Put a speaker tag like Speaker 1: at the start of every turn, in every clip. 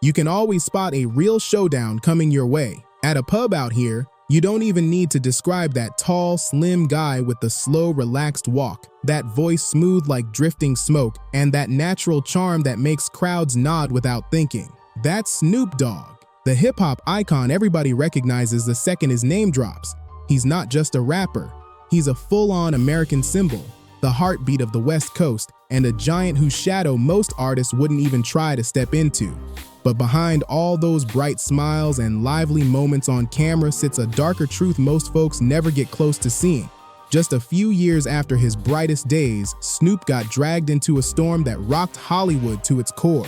Speaker 1: You can always spot a real showdown coming your way. At a pub out here, you don't even need to describe that tall, slim guy with the slow, relaxed walk, that voice smooth like drifting smoke, and that natural charm that makes crowds nod without thinking. That's Snoop Dogg, the hip-hop icon everybody recognizes the second his name drops. He's not just a rapper, he's a full-on American symbol, the heartbeat of the West Coast, and a giant whose shadow most artists wouldn't even try to step into. But behind all those bright smiles and lively moments on camera sits a darker truth most folks never get close to seeing. Just a few years after his brightest days, Snoop got dragged into a storm that rocked Hollywood to its core.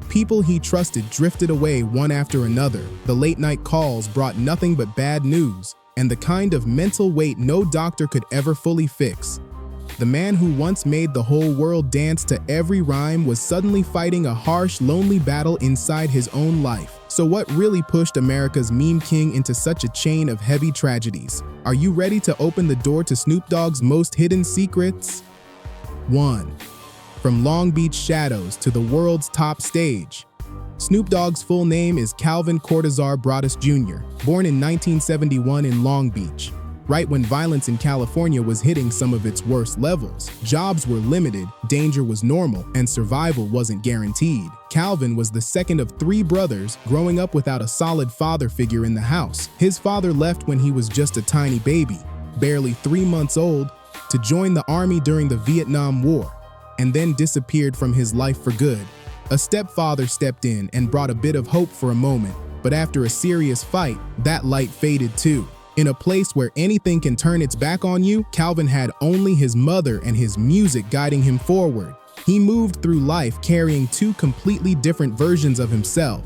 Speaker 1: People he trusted drifted away one after another. The late-night calls brought nothing but bad news, and the kind of mental weight no doctor could ever fully fix. The man who once made the whole world dance to every rhyme was suddenly fighting a harsh, lonely battle inside his own life. So what really pushed America's meme king into such a chain of heavy tragedies? Are you ready to open the door to Snoop Dogg's most hidden secrets? 1. From Long Beach shadows to the world's top stage. Snoop Dogg's full name is Calvin Cortazar Broadus Jr., born in 1971 in Long Beach. Right when violence in California was hitting some of its worst levels, jobs were limited, danger was normal, and survival wasn't guaranteed. Calvin was the second of 3 brothers, growing up without a solid father figure in the house. His father left when he was just a tiny baby, barely 3 months old, to join the army during the Vietnam War, and then disappeared from his life for good. A stepfather stepped in and brought a bit of hope for a moment, but after a serious fight, that light faded too. In a place where anything can turn its back on you, Calvin had only his mother and his music guiding him forward. He moved through life carrying 2 completely different versions of himself.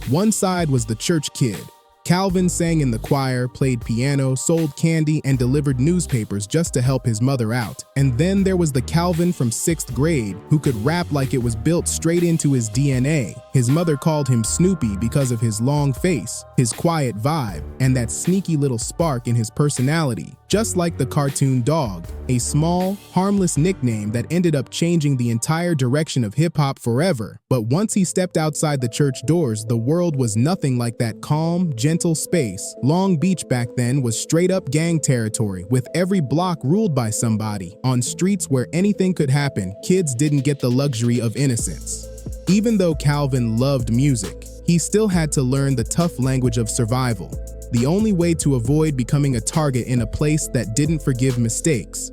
Speaker 1: One side was the church kid. Calvin sang in the choir, played piano, sold candy, and delivered newspapers just to help his mother out. And then there was the Calvin from 6th grade, who could rap like it was built straight into his DNA. His mother called him Snoopy because of his long face, his quiet vibe, and that sneaky little spark in his personality. Just like the cartoon Dog, a small, harmless nickname that ended up changing the entire direction of hip-hop forever. But once he stepped outside the church doors, the world was nothing like that calm, gentle space. Long Beach back then was straight-up gang territory, with every block ruled by somebody. On streets where anything could happen, kids didn't get the luxury of innocence. Even though Calvin loved music, he still had to learn the tough language of survival. The only way to avoid becoming a target in a place that didn't forgive mistakes.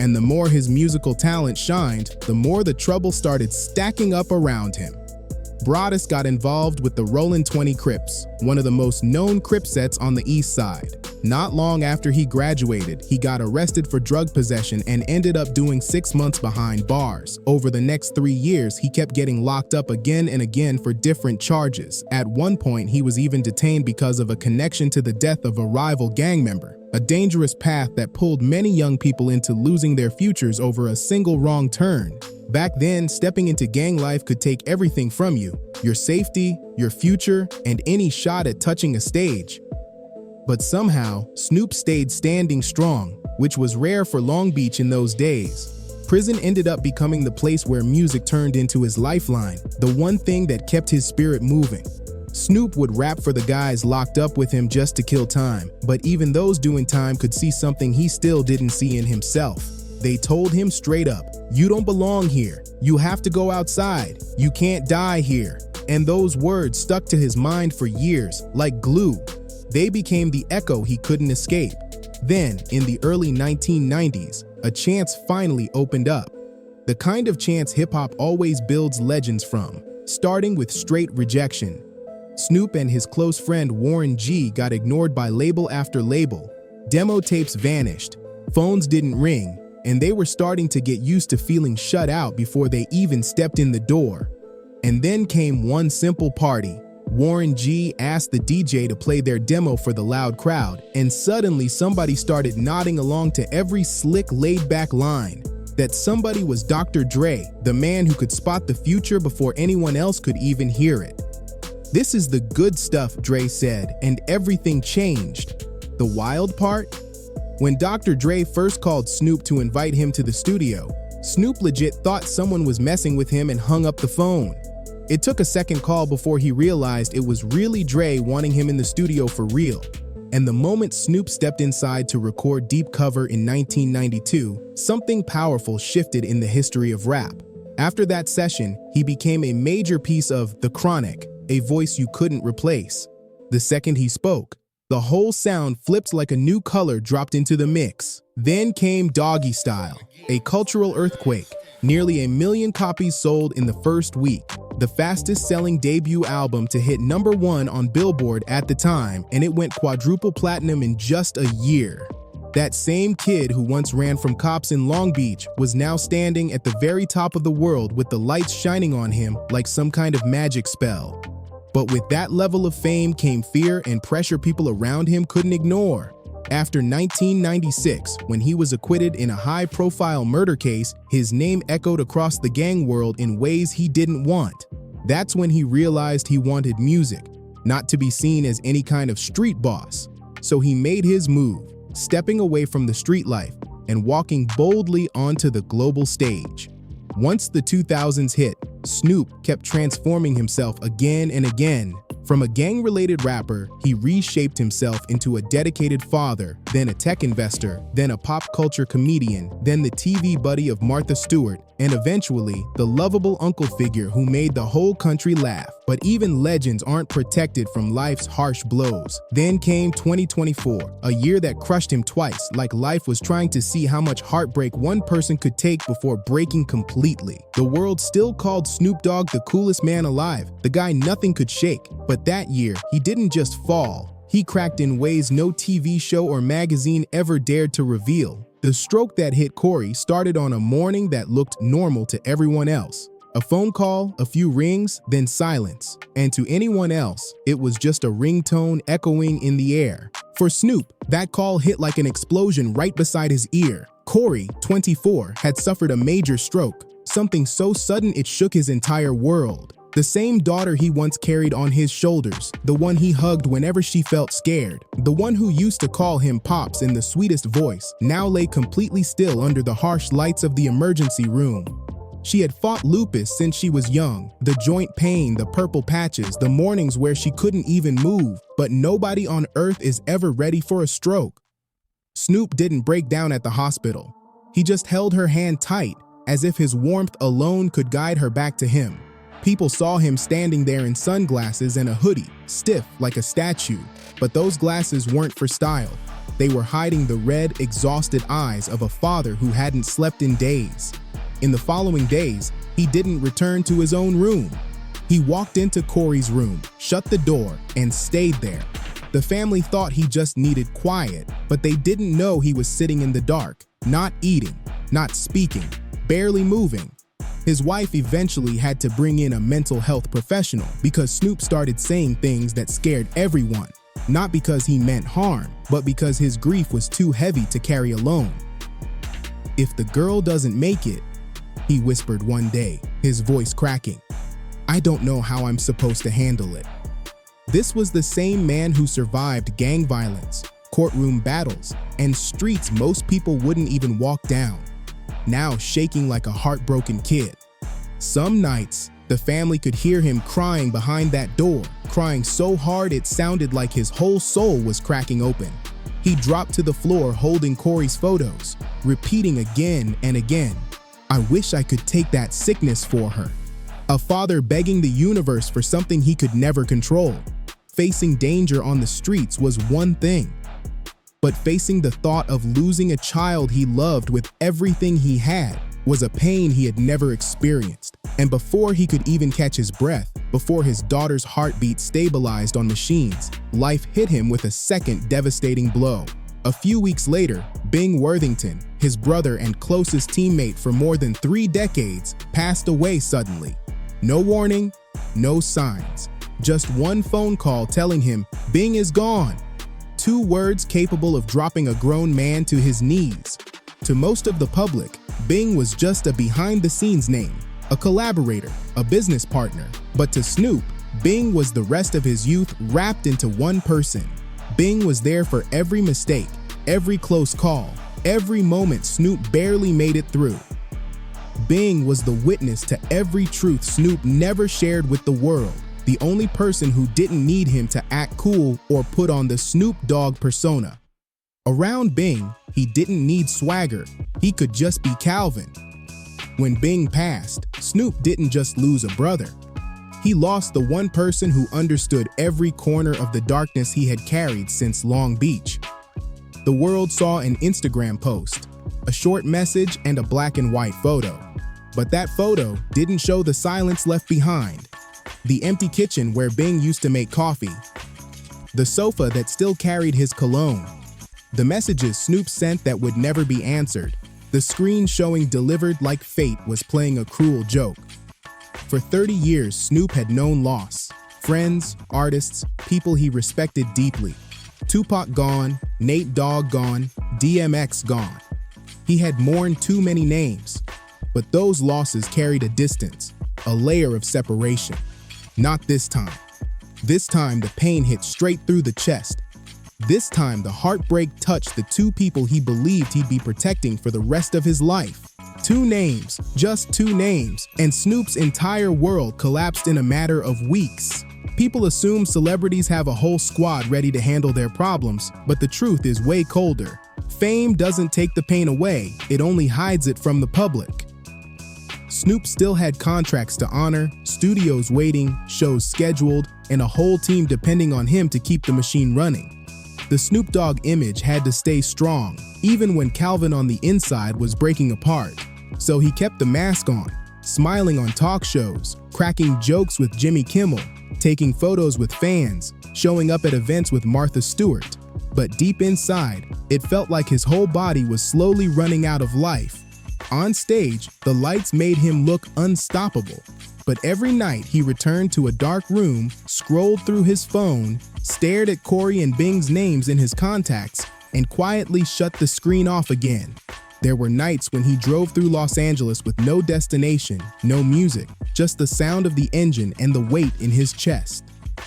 Speaker 1: And the more his musical talent shined, the more the trouble started stacking up around him. Broadus got involved with the Rollin' 20 Crips, one of the most known Crip sets on the East Side. Not long after he graduated, he got arrested for drug possession and ended up doing 6 months behind bars. Over the next 3 years, he kept getting locked up again and again for different charges. At one point, he was even detained because of a connection to the death of a rival gang member. A dangerous path that pulled many young people into losing their futures over a single wrong turn. Back then, stepping into gang life could take everything from you: your safety, your future, and any shot at touching a stage. But somehow, Snoop stayed standing strong, which was rare for Long Beach in those days. Prison ended up becoming the place where music turned into his lifeline, the one thing that kept his spirit moving. Snoop would rap for the guys locked up with him just to kill time, but even those doing time could see something he still didn't see in himself. They told him straight up, "You don't belong here. You have to go outside. You can't die here." And those words stuck to his mind for years, like glue. They became the echo he couldn't escape. Then, in the early 1990s, a chance finally opened up. The kind of chance hip-hop always builds legends from, starting with straight rejection. Snoop and his close friend Warren G got ignored by label after label. Demo tapes vanished, phones didn't ring, and they were starting to get used to feeling shut out before they even stepped in the door. And then came one simple party. Warren G asked the DJ to play their demo for the loud crowd, and suddenly somebody started nodding along to every slick, laid-back line. That somebody was Dr. Dre, the man who could spot the future before anyone else could even hear it. "This is the good stuff," Dre said, and everything changed. The wild part? When Dr. Dre first called Snoop to invite him to the studio, Snoop legit thought someone was messing with him and hung up the phone. It took a second call before he realized it was really Dre wanting him in the studio for real. And the moment Snoop stepped inside to record Deep Cover in 1992, something powerful shifted in the history of rap. After that session, he became a major piece of The Chronic, a voice you couldn't replace. The second he spoke, the whole sound flipped like a new color dropped into the mix. Then came Doggy Style, a cultural earthquake. Nearly 1 million copies sold in the first week, the fastest-selling debut album to hit #1 on Billboard at the time, and it went quadruple platinum in just a year. That same kid who once ran from cops in Long Beach was now standing at the very top of the world with the lights shining on him like some kind of magic spell. But with that level of fame came fear and pressure people around him couldn't ignore. After 1996, when he was acquitted in a high-profile murder case, his name echoed across the gang world in ways he didn't want. That's when he realized he wanted music, not to be seen as any kind of street boss. So he made his move, stepping away from the street life and walking boldly onto the global stage. Once the 2000s hit, Snoop kept transforming himself again and again. From a gang-related rapper, he reshaped himself into a dedicated father, then a tech investor, then a pop culture comedian, then the TV buddy of Martha Stewart, and eventually, the lovable uncle figure who made the whole country laugh. But even legends aren't protected from life's harsh blows. Then came 2024, a year that crushed him twice, like life was trying to see how much heartbreak one person could take before breaking completely. The world still called Snoop Dogg the coolest man alive, the guy nothing could shake. But that year, he didn't just fall. He cracked in ways no TV show or magazine ever dared to reveal. The stroke that hit Corey started on a morning that looked normal to everyone else. A phone call, a few rings, then silence. And to anyone else, it was just a ringtone echoing in the air. For Snoop, that call hit like an explosion right beside his ear. Corey, 24, had suffered a major stroke, something so sudden it shook his entire world. The same daughter he once carried on his shoulders, the one he hugged whenever she felt scared, the one who used to call him Pops in the sweetest voice, now lay completely still under the harsh lights of the emergency room. She had fought lupus since she was young, the joint pain, the purple patches, the mornings where she couldn't even move, but nobody on earth is ever ready for a stroke. Snoop didn't break down at the hospital. He just held her hand tight, as if his warmth alone could guide her back to him. People saw him standing there in sunglasses and a hoodie, stiff like a statue. But those glasses weren't for style. They were hiding the red, exhausted eyes of a father who hadn't slept in days. In the following days, he didn't return to his own room. He walked into Corey's room, shut the door, and stayed there. The family thought he just needed quiet, but they didn't know he was sitting in the dark, not eating, not speaking, barely moving. His wife eventually had to bring in a mental health professional because Snoop started saying things that scared everyone, not because he meant harm, but because his grief was too heavy to carry alone. "If the girl doesn't make it," he whispered one day, his voice cracking, "I don't know how I'm supposed to handle it." This was the same man who survived gang violence, courtroom battles, and streets most people wouldn't even walk down, now shaking like a heartbroken kid. Some nights, the family could hear him crying behind that door, crying so hard it sounded like his whole soul was cracking open. He dropped to the floor holding Corey's photos, repeating again and again, "I wish I could take that sickness for her." A father begging the universe for something he could never control. Facing danger on the streets was one thing, but facing the thought of losing a child he loved with everything he had was a pain he had never experienced. And before he could even catch his breath, before his daughter's heartbeat stabilized on machines, life hit him with a second devastating blow. A few weeks later, Bing Worthington, his brother and closest teammate for more than 3 decades, passed away suddenly. No warning, no signs, just one phone call telling him Bing is gone. 2 words capable of dropping a grown man to his knees. To most of the public, Bing was just a behind-the-scenes name, a collaborator, a business partner. But to Snoop, Bing was the rest of his youth wrapped into one person. Bing was there for every mistake, every close call, every moment Snoop barely made it through. Bing was the witness to every truth Snoop never shared with the world, the only person who didn't need him to act cool or put on the Snoop Dogg persona. Around Bing, he didn't need swagger, he could just be Calvin. When Bing passed, Snoop didn't just lose a brother. He lost the one person who understood every corner of the darkness he had carried since Long Beach. The world saw an Instagram post, a short message, and a black and white photo. But that photo didn't show the silence left behind. The empty kitchen where Bing used to make coffee. The sofa that still carried his cologne. The messages Snoop sent that would never be answered. The screen showing delivered like fate was playing a cruel joke. For 30 years, Snoop had known loss. Friends, artists, people he respected deeply. Tupac gone, Nate Dogg gone, DMX gone. He had mourned too many names. But those losses carried a distance, a layer of separation. Not this time. This time the pain hit straight through the chest. This time the heartbreak touched the two people he believed he'd be protecting for the rest of his life. Two names, just two names, and Snoop's entire world collapsed in a matter of weeks. People assume celebrities have a whole squad ready to handle their problems, but the truth is way colder. Fame doesn't take the pain away, it only hides it from the public. Snoop still had contracts to honor, studios waiting, shows scheduled, and a whole team depending on him to keep the machine running. The Snoop Dogg image had to stay strong, even when Calvin on the inside was breaking apart. So he kept the mask on, smiling on talk shows, cracking jokes with Jimmy Kimmel, taking photos with fans, showing up at events with Martha Stewart. But deep inside, it felt like his whole body was slowly running out of life. On stage, the lights made him look unstoppable. But every night he returned to a dark room, scrolled through his phone, stared at Corey and Bing's names in his contacts, and quietly shut the screen off again. There were nights when he drove through Los Angeles with no destination, no music, just the sound of the engine and the weight in his chest.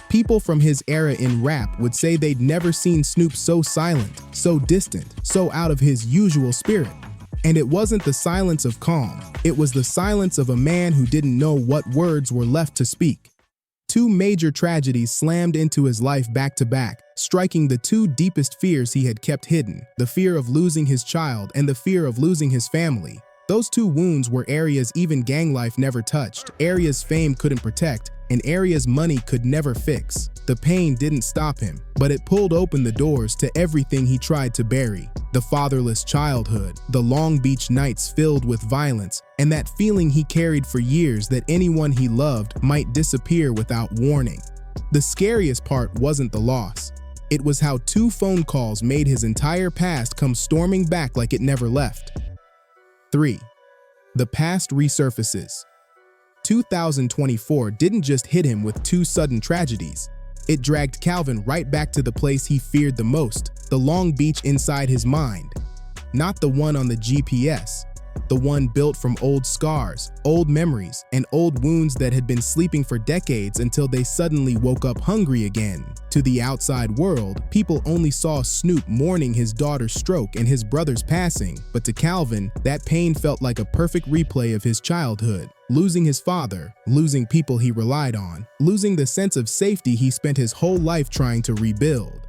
Speaker 1: People from his era in rap would say they'd never seen Snoop so silent, so distant, so out of his usual spirit. And it wasn't the silence of calm, it was the silence of a man who didn't know what words were left to speak. Two major tragedies slammed into his life back to back, striking the two deepest fears he had kept hidden, the fear of losing his child and the fear of losing his family. Those two wounds were areas even gang life never touched, areas fame couldn't protect, and areas money could never fix. The pain didn't stop him, but it pulled open the doors to everything he tried to bury. The fatherless childhood, the Long Beach nights filled with violence, and that feeling he carried for years that anyone he loved might disappear without warning. The scariest part wasn't the loss. It was how two phone calls made his entire past come storming back like it never left. 3. The past resurfaces. 2024 didn't just hit him with two sudden tragedies. It dragged Calvin right back to the place he feared the most, the Long Beach inside his mind. Not the one on the GPS, the one built from old scars, old memories, and old wounds that had been sleeping for decades until they suddenly woke up hungry again. To the outside world, people only saw Snoop mourning his daughter's stroke and his brother's passing, but to Calvin, that pain felt like a perfect replay of his childhood. Losing his father, losing people he relied on, losing the sense of safety he spent his whole life trying to rebuild.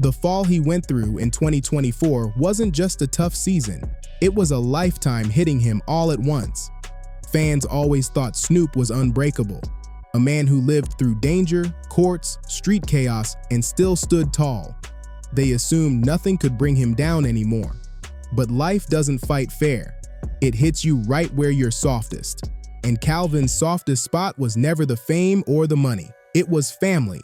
Speaker 1: The fall he went through in 2024 wasn't just a tough season, it was a lifetime hitting him all at once. Fans always thought Snoop was unbreakable, a man who lived through danger, courts, street chaos, and still stood tall. They assumed nothing could bring him down anymore. But life doesn't fight fair. It hits you right where you're softest. And Calvin's softest spot was never the fame or the money. It was family.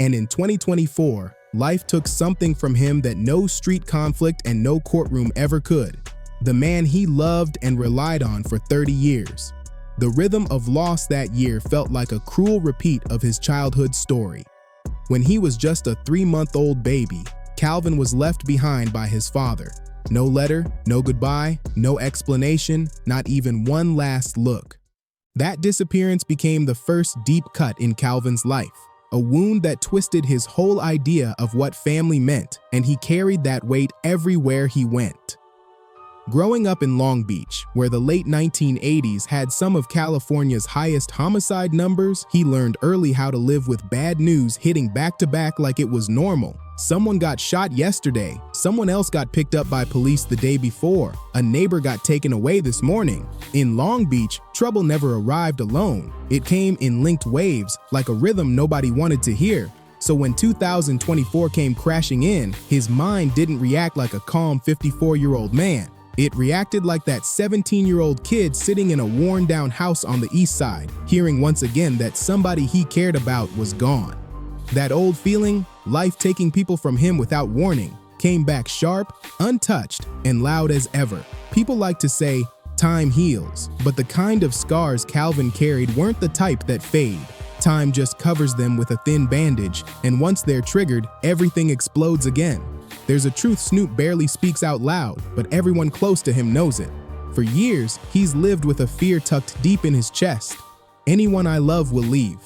Speaker 1: And in 2024, life took something from him that no street conflict and no courtroom ever could. The man he loved and relied on for 30 years. The rhythm of loss that year felt like a cruel repeat of his childhood story. When he was just a 3-month-old baby, Calvin was left behind by his father. No letter, no goodbye, no explanation, not even one last look. That disappearance became the first deep cut in Calvin's life, a wound that twisted his whole idea of what family meant, and he carried that weight everywhere he went. Growing up in Long Beach, where the late 1980s had some of California's highest homicide numbers, he learned early how to live with bad news hitting back to back like it was normal. Someone got shot yesterday, someone else got picked up by police the day before, a neighbor got taken away this morning. In Long Beach, trouble never arrived alone. It came in linked waves, like a rhythm nobody wanted to hear. So when 2024 came crashing in, his mind didn't react like a calm 54-year-old man. It reacted like that 17-year-old kid sitting in a worn-down house on the east side, hearing once again that somebody he cared about was gone. That old feeling, life taking people from him without warning, came back sharp, untouched, and loud as ever. People like to say, time heals, but the kind of scars Calvin carried weren't the type that fade. Time just covers them with a thin bandage, and once they're triggered, everything explodes again. There's a truth Snoop barely speaks out loud, but everyone close to him knows it. For years, he's lived with a fear tucked deep in his chest. Anyone I love will leave.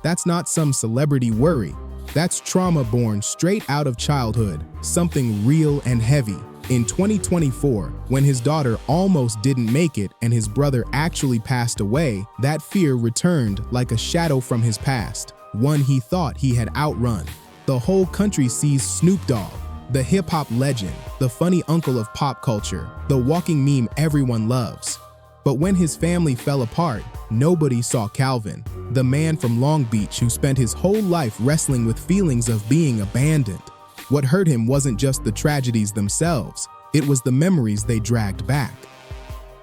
Speaker 1: That's not some celebrity worry. That's trauma born straight out of childhood, something real and heavy. In 2024, when his daughter almost didn't make it and his brother actually passed away, that fear returned like a shadow from his past, one he thought he had outrun. The whole country sees Snoop Dogg, the hip-hop legend, the funny uncle of pop culture, the walking meme everyone loves. But when his family fell apart, nobody saw Calvin, the man from Long Beach who spent his whole life wrestling with feelings of being abandoned. What hurt him wasn't just the tragedies themselves, it was the memories they dragged back.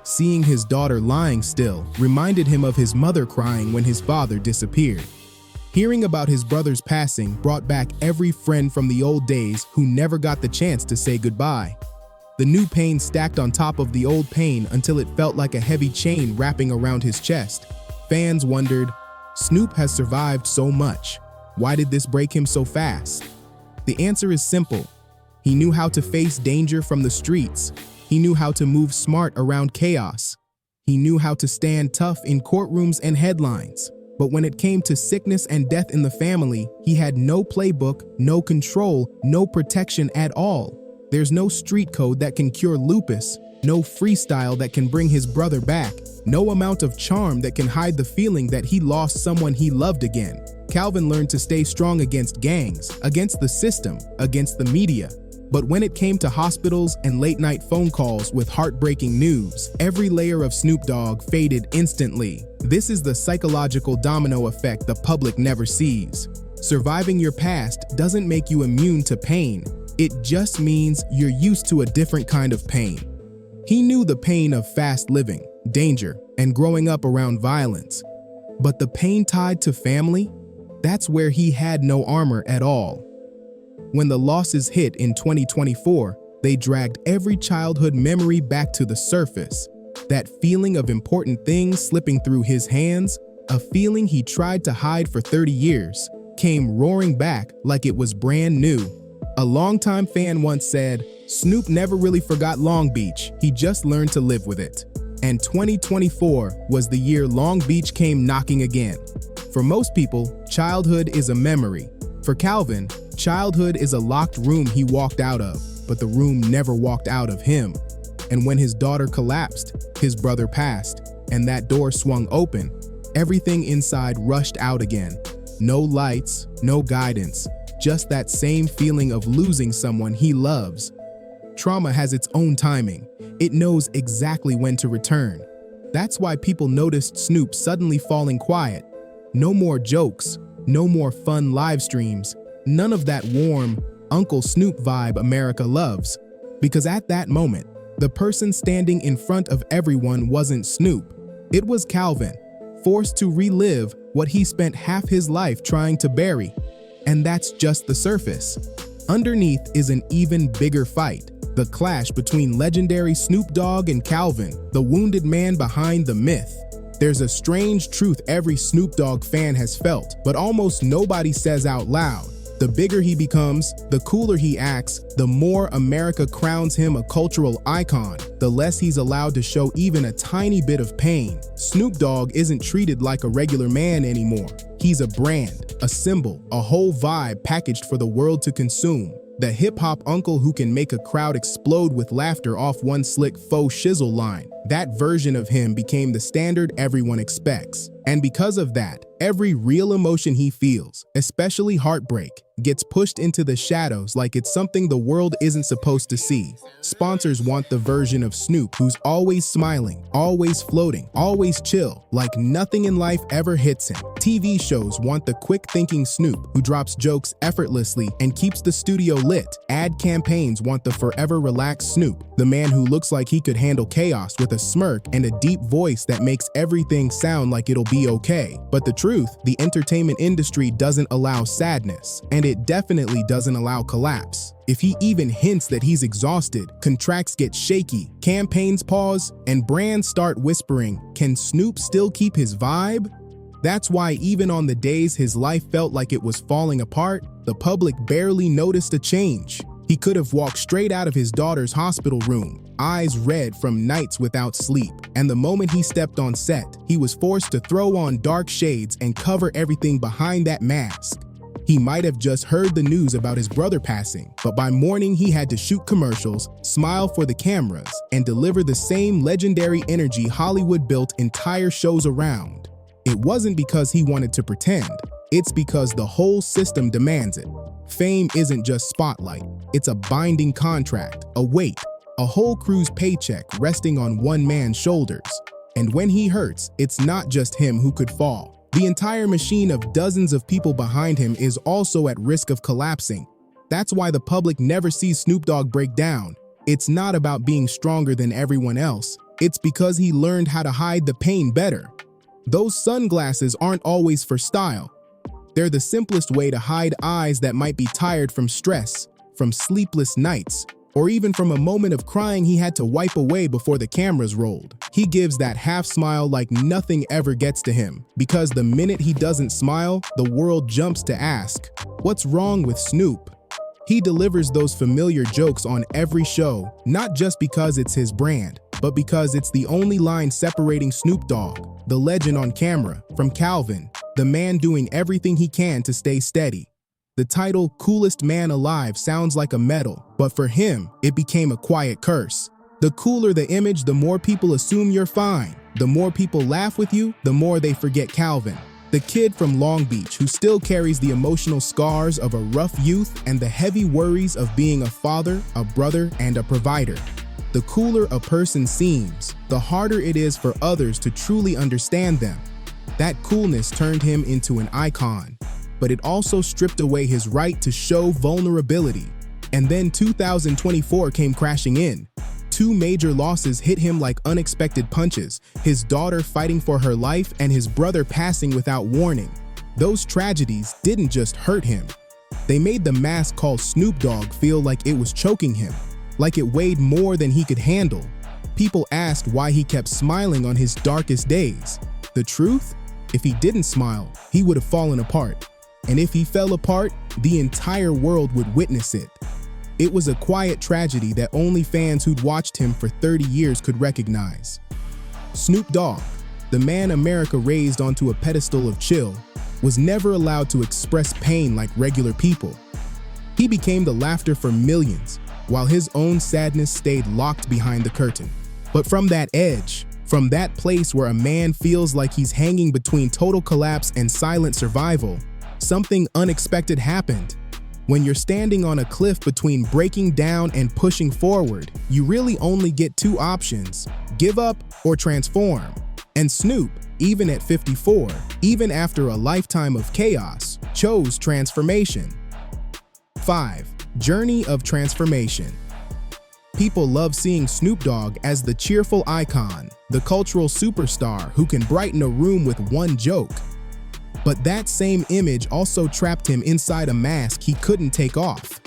Speaker 1: Seeing his daughter lying still reminded him of his mother crying when his father disappeared. Hearing about his brother's passing brought back every friend from the old days who never got the chance to say goodbye. The new pain stacked on top of the old pain until it felt like a heavy chain wrapping around his chest. Fans wondered, Snoop has survived so much. Why did this break him so fast? The answer is simple. He knew how to face danger from the streets. He knew how to move smart around chaos. He knew how to stand tough in courtrooms and headlines. But when it came to sickness and death in the family, he had no playbook, no control, no protection at all. There's no street code that can cure lupus, no freestyle that can bring his brother back, no amount of charm that can hide the feeling that he lost someone he loved again. Calvin learned to stay strong against gangs, against the system, against the media. But when it came to hospitals and late-night phone calls with heartbreaking news, every layer of Snoop Dogg faded instantly. This is the psychological domino effect the public never sees. Surviving your past doesn't make you immune to pain. It just means you're used to a different kind of pain. He knew the pain of fast living, danger, and growing up around violence. But the pain tied to family? That's where he had no armor at all. When the losses hit in 2024, they dragged every childhood memory back to the surface. That feeling of important things slipping through his hands, a feeling he tried to hide for 30 years, came roaring back like it was brand new. A longtime fan once said, Snoop never really forgot Long Beach, he just learned to live with it. And 2024 was the year Long Beach came knocking again. For most people, childhood is a memory. For Calvin, childhood is a locked room he walked out of, but the room never walked out of him. And when his daughter collapsed, his brother passed, and that door swung open, everything inside rushed out again. No lights, no guidance, just that same feeling of losing someone he loves. Trauma has its own timing. It knows exactly when to return. That's why people noticed Snoop suddenly falling quiet. No more jokes, no more fun live streams, none of that warm Uncle Snoop vibe America loves. Because at that moment, the person standing in front of everyone wasn't Snoop. It was Calvin, forced to relive what he spent half his life trying to bury. And that's just the surface. Underneath is an even bigger fight. The clash between legendary Snoop Dogg and Calvin, the wounded man behind the myth. There's a strange truth every Snoop Dogg fan has felt, but almost nobody says out loud. The bigger he becomes, the cooler he acts, the more America crowns him a cultural icon, the less he's allowed to show even a tiny bit of pain. Snoop Dogg isn't treated like a regular man anymore. He's a brand, a symbol, a whole vibe packaged for the world to consume. the hip-hop uncle who can make a crowd explode with laughter off one slick faux shizzle line. That version of him became the standard everyone expects. And because of that, every real emotion he feels, especially heartbreak, gets pushed into the shadows like it's something the world isn't supposed to see. Sponsors want the version of Snoop who's always smiling, always floating, always chill, like nothing in life ever hits him. TV shows want the quick-thinking Snoop who drops jokes effortlessly and keeps the studio lit. Ad campaigns want the forever relaxed Snoop, the man who looks like he could handle chaos with a smirk and a deep voice that makes everything sound like it'll be okay. But the truth, the entertainment industry doesn't allow sadness, and it definitely doesn't allow collapse. If he even hints that he's exhausted, contracts get shaky, campaigns pause, and brands start whispering, can Snoop still keep his vibe? That's why even on the days his life felt like it was falling apart, the public barely noticed a change. He could have walked straight out of his daughter's hospital room, eyes red from nights without sleep. And the moment he stepped on set, he was forced to throw on dark shades and cover everything behind that mask. He might have just heard the news about his brother passing, but by morning he had to shoot commercials, smile for the cameras, and deliver the same legendary energy Hollywood built entire shows around. It wasn't because he wanted to pretend, it's because the whole system demands it. Fame isn't just spotlight, it's a binding contract, a weight, a whole crew's paycheck resting on one man's shoulders. And when he hurts, it's not just him who could fall. The entire machine of dozens of people behind him is also at risk of collapsing. That's why the public never sees Snoop Dogg break down. It's not about being stronger than everyone else. It's because he learned how to hide the pain better. Those sunglasses aren't always for style. They're the simplest way to hide eyes that might be tired from stress, from sleepless nights, or even from a moment of crying he had to wipe away before the cameras rolled. He gives that half smile like nothing ever gets to him, because the minute he doesn't smile, the world jumps to ask, what's wrong with Snoop? He delivers those familiar jokes on every show, not just because it's his brand, but because it's the only line separating Snoop Dogg, the legend on camera, from Calvin, the man doing everything he can to stay steady. The title, Coolest Man Alive, sounds like a medal, but for him, it became a quiet curse. The cooler the image, the more people assume you're fine. The more people laugh with you, the more they forget Calvin, the kid from Long Beach who still carries the emotional scars of a rough youth and the heavy worries of being a father, a brother, and a provider. The cooler a person seems, the harder it is for others to truly understand them. That coolness turned him into an icon, but it also stripped away his right to show vulnerability. And then 2024 came crashing in. Two major losses hit him like unexpected punches, his daughter fighting for her life and his brother passing without warning. Those tragedies didn't just hurt him. They made the mask called Snoop Dogg feel like it was choking him, like it weighed more than he could handle. People asked why he kept smiling on his darkest days. The truth? If he didn't smile, he would have fallen apart. And if he fell apart, the entire world would witness it. It was a quiet tragedy that only fans who'd watched him for 30 years could recognize. Snoop Dogg, the man America raised onto a pedestal of chill, was never allowed to express pain like regular people. He became the laughter for millions, while his own sadness stayed locked behind the curtain. But from that edge, from that place where a man feels like he's hanging between total collapse and silent survival, something unexpected happened. When you're standing on a cliff between breaking down and pushing forward, you really only get two options: give up or transform. And Snoop, even at 54, even after a lifetime of chaos, chose transformation. 5. Journey of transformation. People love seeing Snoop Dogg as the cheerful icon, the cultural superstar who can brighten a room with one joke. But that same image also trapped him inside a mask he couldn't take off.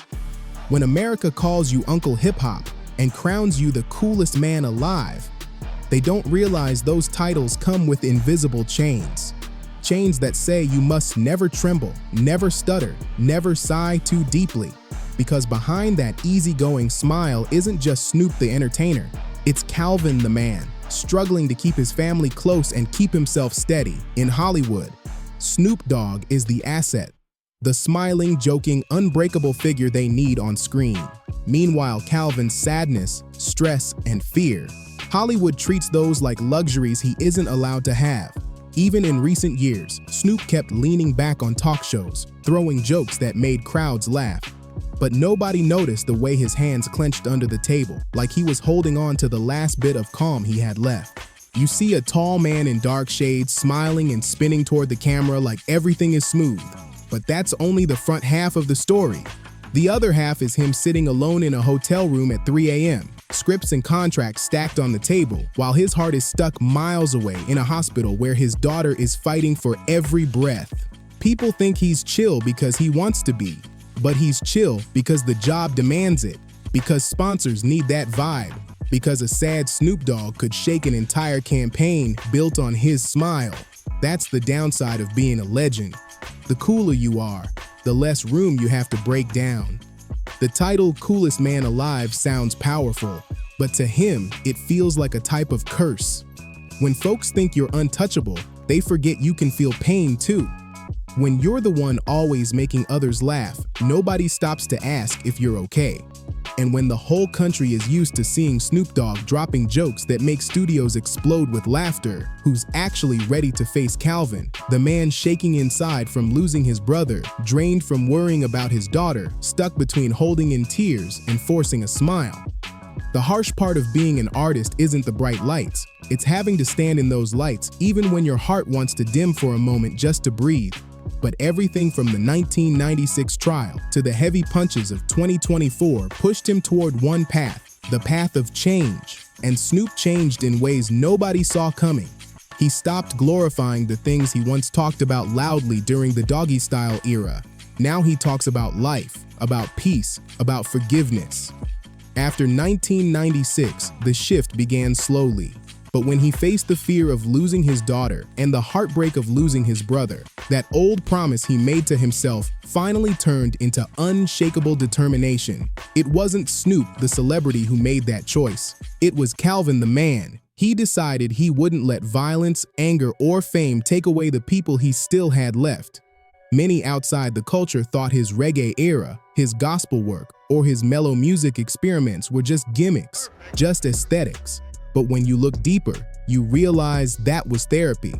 Speaker 1: When America calls you Uncle Hip Hop and crowns you the coolest man alive, they don't realize those titles come with invisible chains. Chains that say you must never tremble, never stutter, never sigh too deeply. Because behind that easygoing smile isn't just Snoop the entertainer, it's Calvin the man, struggling to keep his family close and keep himself steady. In Hollywood, Snoop Dogg is the asset. the smiling, joking, unbreakable figure they need on screen. Meanwhile, Calvin's sadness, stress, and fear. Hollywood treats those like luxuries he isn't allowed to have. Even in recent years, Snoop kept leaning back on talk shows, throwing jokes that made crowds laugh. But nobody noticed the way his hands clenched under the table, like he was holding on to the last bit of calm he had left. You see a tall man in dark shades smiling and spinning toward the camera like everything is smooth. But that's only the front half of the story. The other half is him sitting alone in a hotel room at 3 a.m., scripts and contracts stacked on the table, while his heart is stuck miles away in a hospital where his daughter is fighting for every breath. People think he's chill because he wants to be, but he's chill because the job demands it, because sponsors need that vibe, because a sad Snoop Dogg could shake an entire campaign built on his smile. That's the downside of being a legend. The cooler you are, the less room you have to break down. The title "Coolest Man Alive" sounds powerful, but to him, it feels like a type of curse. When folks think you're untouchable, they forget you can feel pain too. When you're the one always making others laugh, nobody stops to ask if you're okay. And when the whole country is used to seeing Snoop Dogg dropping jokes that make studios explode with laughter, who's actually ready to face Calvin, the man shaking inside from losing his brother, drained from worrying about his daughter, stuck between holding in tears and forcing a smile? The harsh part of being an artist isn't the bright lights. It's having to stand in those lights even when your heart wants to dim for a moment just to breathe. But everything from the 1996 trial to the heavy punches of 2024 pushed him toward one path, the path of change. And Snoop changed in ways nobody saw coming. He stopped glorifying the things he once talked about loudly during the Doggy Style era. Now he talks about life, about peace, about forgiveness. After 1996, the shift began slowly. But when he faced the fear of losing his daughter and the heartbreak of losing his brother, that old promise he made to himself finally turned into unshakable determination. It wasn't Snoop, the celebrity, who made that choice. It was Calvin, the man. He decided he wouldn't let violence, anger, or fame take away the people he still had left. Many outside the culture thought his reggae era, his gospel work, or his mellow music experiments were just gimmicks, just aesthetics. But when you look deeper, you realize that was therapy.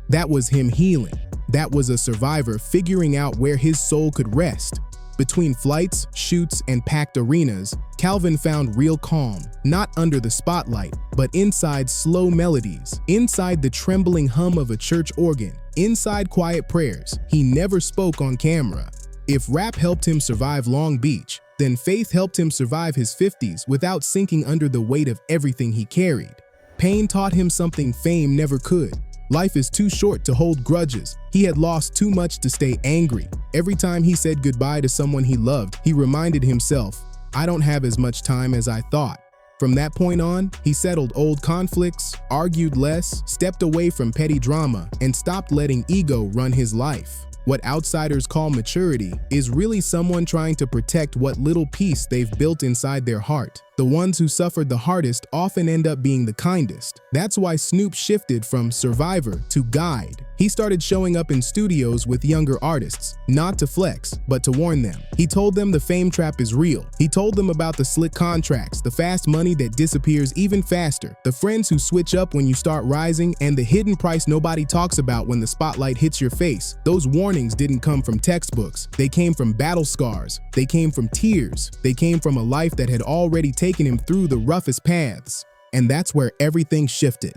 Speaker 1: That was him healing. That was a survivor figuring out where his soul could rest. Between flights, shoots, and packed arenas, Calvin found real calm, not under the spotlight, but inside slow melodies, inside the trembling hum of a church organ, inside quiet prayers he never spoke on camera. If rap helped him survive Long Beach, then faith helped him survive his 50s without sinking under the weight of everything he carried. Pain taught him something fame never could. Life is too short to hold grudges. He had lost too much to stay angry. Every time he said goodbye to someone he loved, he reminded himself, "I don't have as much time as I thought." From that point on, he settled old conflicts, argued less, stepped away from petty drama, and stopped letting ego run his life. What outsiders call maturity is really someone trying to protect what little peace they've built inside their heart. The ones who suffered the hardest often end up being the kindest. That's why Snoop shifted from survivor to guide. He started showing up in studios with younger artists, not to flex, but to warn them. He told them the fame trap is real. He told them about the slick contracts, the fast money that disappears even faster, the friends who switch up when you start rising, and the hidden price nobody talks about when the spotlight hits your face. Those warnings didn't come from textbooks. They came from battle scars. They came from tears. They came from a life that had already taken him through the roughest paths. And that's where everything shifted.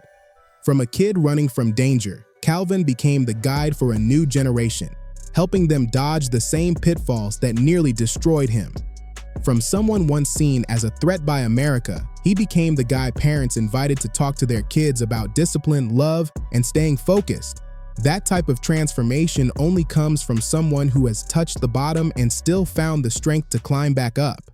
Speaker 1: From a kid running from danger, Calvin became the guide for a new generation, helping them dodge the same pitfalls that nearly destroyed him. From someone once seen as a threat by America, he became the guy parents invited to talk to their kids about discipline, love, and staying focused. That type of transformation only comes from someone who has touched the bottom and still found the strength to climb back up.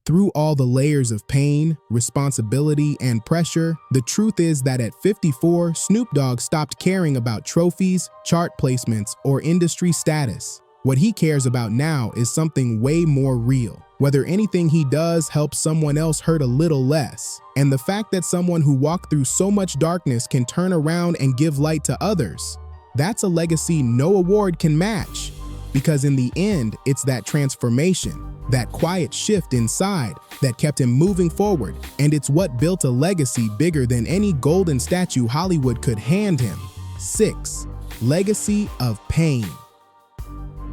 Speaker 1: Through all the layers of pain, responsibility, and pressure, the truth is that at 54, Snoop Dogg stopped caring about trophies, chart placements, or industry status. What he cares about now is something way more real. Whether anything he does helps someone else hurt a little less. And the fact that someone who walked through so much darkness can turn around and give light to others, that's a legacy no award can match. because in the end, it's that transformation, that quiet shift inside that kept him moving forward, and it's what built a legacy bigger than any golden statue Hollywood could hand him. 6. Legacy of pain.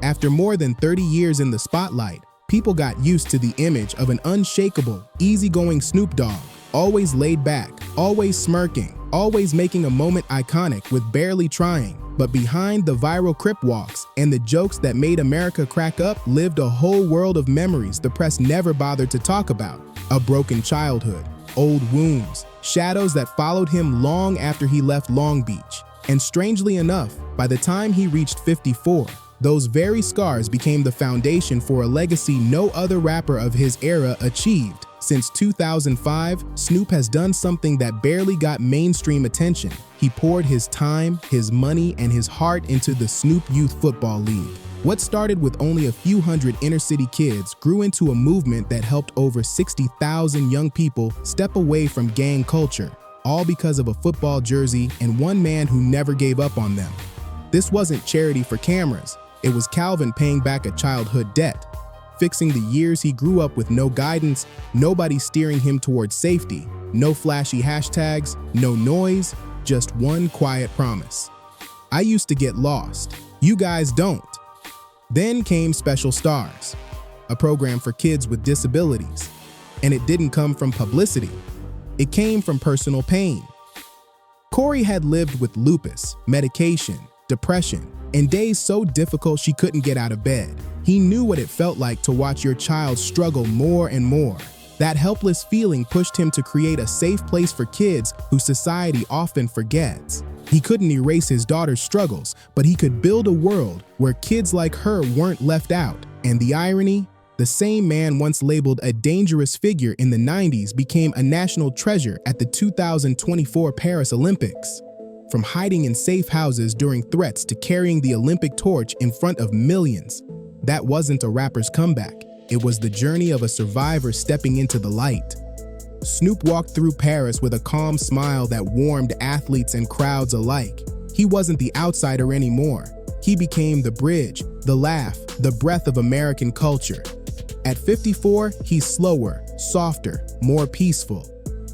Speaker 1: After more than 30 years in the spotlight, people got used to the image of an unshakable, easygoing Snoop Dogg, always laid back, always smirking, always making a moment iconic with barely trying. But behind the viral Crip walks and the jokes that made America crack up lived a whole world of memories the press never bothered to talk about. A broken childhood, old wounds, shadows that followed him long after he left Long Beach. And strangely enough, by the time he reached 54, those very scars became the foundation for a legacy no other rapper of his era achieved. Since 2005, Snoop has done something that barely got mainstream attention. He poured his time, his money, and his heart into the Snoop Youth Football League. What started with only a few hundred inner-city kids grew into a movement that helped over 60,000 young people step away from gang culture, all because of a football jersey and one man who never gave up on them. This wasn't charity for cameras. It was Calvin paying back a childhood debt, fixing the years he grew up with no guidance, nobody steering him towards safety, no flashy hashtags, no noise, just one quiet promise. I used to get lost. You guys don't. Then came Special Stars, a program for kids with disabilities. And it didn't come from publicity. It came from personal pain. Corey had lived with lupus, medication, depression, and days so difficult she couldn't get out of bed. He knew what it felt like to watch your child struggle more and more. That helpless feeling pushed him to create a safe place for kids who society often forgets. He couldn't erase his daughter's struggles, but he could build a world where kids like her weren't left out. And the irony? The same man once labeled a dangerous figure in the 90s became a national treasure at the 2024 Paris Olympics. From hiding in safe houses during threats to carrying the Olympic torch in front of millions, that wasn't a rapper's comeback. It was the journey of a survivor stepping into the light. Snoop walked through Paris with a calm smile that warmed athletes and crowds alike. He wasn't the outsider anymore. He became the bridge, the laugh, the breath of American culture. At 54, he's slower, softer, more peaceful.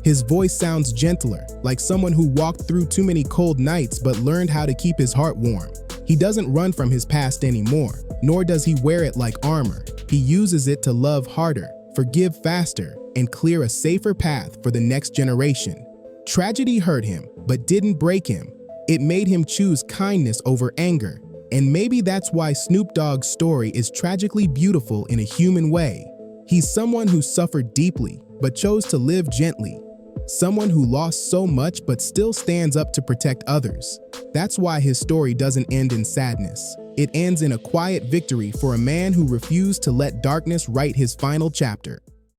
Speaker 1: His voice sounds gentler, like someone who walked through too many cold nights but learned how to keep his heart warm. He doesn't run from his past anymore, nor does he wear it like armor. He uses it to love harder, forgive faster, and clear a safer path for the next generation. Tragedy hurt him, but didn't break him. It made him choose kindness over anger. And maybe that's why Snoop Dogg's story is tragically beautiful in a human way. He's someone who suffered deeply, but chose to live gently. Someone who lost so much but still stands up to protect others. That's why his story doesn't end in sadness. It ends in a quiet victory for a man who refused to let darkness write his final chapter.